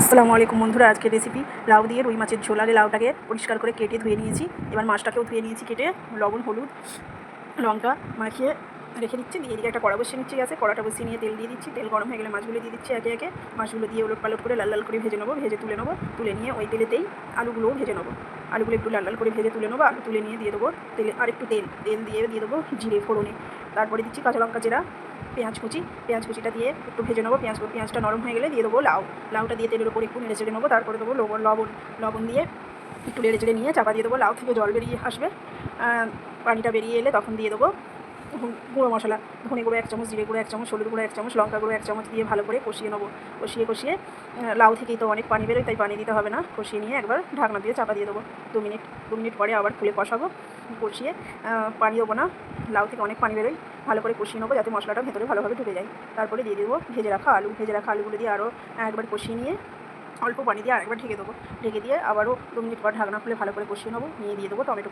আসসালামু আলাইকুম বন্ধুরা, আজকের রেসিপি লাউ দিয়ে রুই মাছের ঝোল। আগে লাউটাকে পরিষ্কার করে কেটে ধুয়ে নিয়েছি, এবার মাছটাকেও ধুয়ে নিয়েছি কেটে, লবণ হলুদ লঙ্কা মাখিয়ে রেখে দিচ্ছি। দিয়ে এদিকে একটা কড়া বসিয়ে নিচ্ছি গ্যাসে, কড়াটা বসিয়ে নিয়ে তেল দিয়ে দিচ্ছি। তেল গরম হয়ে গেলে মাছগুলো দিয়ে দিচ্ছি একে একে। মাছগুলো দিয়ে ওলট পালট করে লাল লাল করে ভেজে নেবো, ভেজে তুলে নেবো। তুলে নিয়ে ওই তেলেতেই আলুগুলোও ভেজে নেবো। আলুগুলো একটু লাল লাল করে ভেজে তুলে নেবো। আলু তুলে নিয়ে দিয়ে দেবো তেলে, আর একটু তেল দিয়ে দেবো জিরে ফোড়নে। তারপরে দিচ্ছি কাঁচা লঙ্কা চেরা, পেঁয়াজ কুচিটা দিয়ে একটু ভেজে নেবো। পেঁয়াজটা নরম হয়ে গেলে দিয়ে দেবো লাউটা দিয়ে তেলের উপর একটু নেড়ে চেড়ে নেবো। তারপরে দেবো লবণ দিয়ে একটু নেড়ে চেড়ে নিয়ে চাপা দিয়ে দেবো। লাউ থেকে জল বেরিয়ে আসবে, পানিটা বেরিয়ে এলে তখন দিয়ে দেবো গুঁড়ো মশলা, ধনে গুঁড়ো 1 চামচ, জিরে গুঁড়ো 1 চামচ, হলুদ গুঁড়ো 1 চামচ, লঙ্কা গুঁড়ো 1 চামচ দিয়ে ভালো করে কষিয়ে নেবো। কষিয়ে লাউ থেকেই তো অনেক পানি বেরোয়, তাই পানি দিতে হবে না। কষিয়ে নিয়ে একবার ঢাকনা দিয়ে চাপা দিয়ে দেবো। 2 মিনিট পরে আবার খুলে কষাবো। কষিয়ে পানি দেবো না, লাউ থেকে অনেক পানি বেরোয়। ভালো করে কষিয়ে নেবো যাতে মশলাটা ভেতরে ভালোভাবে ঢুকে যায়। তারপরে দিয়ে দেবো ভেজে রাখা আলুগুলো দিয়ে আরও একবার কষিয়ে নিয়ে অল্প পানি দিয়ে আরেকবার ঢেকে দিয়ে আবারও 2 মিনিট পর ঢাকনা খুলে ভালো করে কষিয়ে নেবো। নিয়ে দিয়ে দেবো টমেটো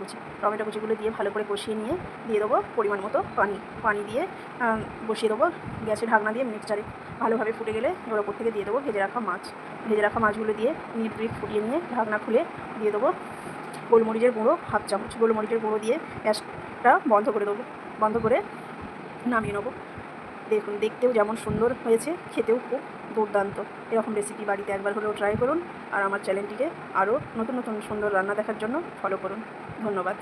কুচিগুলো দিয়ে ভালো করে কষিয়ে নিয়ে দিয়ে দেবো পরিমাণ মতো পানি দিয়ে বসিয়ে দেবো গ্যাসে ঢাকনা দিয়ে। মিনিট 4 ভালোভাবে ফুটে গেলে এবার ওপর থেকে দিয়ে দেবো ভেজে রাখা মাছগুলো দিয়ে মিনিট 2 ফুটিয়ে নিয়ে ঢাকনা খুলে দিয়ে দেবো গোলমরিচের গুঁড়ো 1/2 চামচ। গোলমরিচের গুঁড়ো দিয়ে গ্যাসটা বন্ধ করে দেবো। বন্ধ করে নামিয়ে নেবো। দেখুন, দেখতেও যেমন সুন্দর হয়েছে, খেতেও খুব দুর্দান্ত। এরকম রেসিপি বাড়িতে একবার হলেও ট্রাই করুন। আর আমার চ্যানেলটিকে আরও নতুন নতুন সুন্দর রান্না দেখার জন্য ফলো করুন। ধন্যবাদ।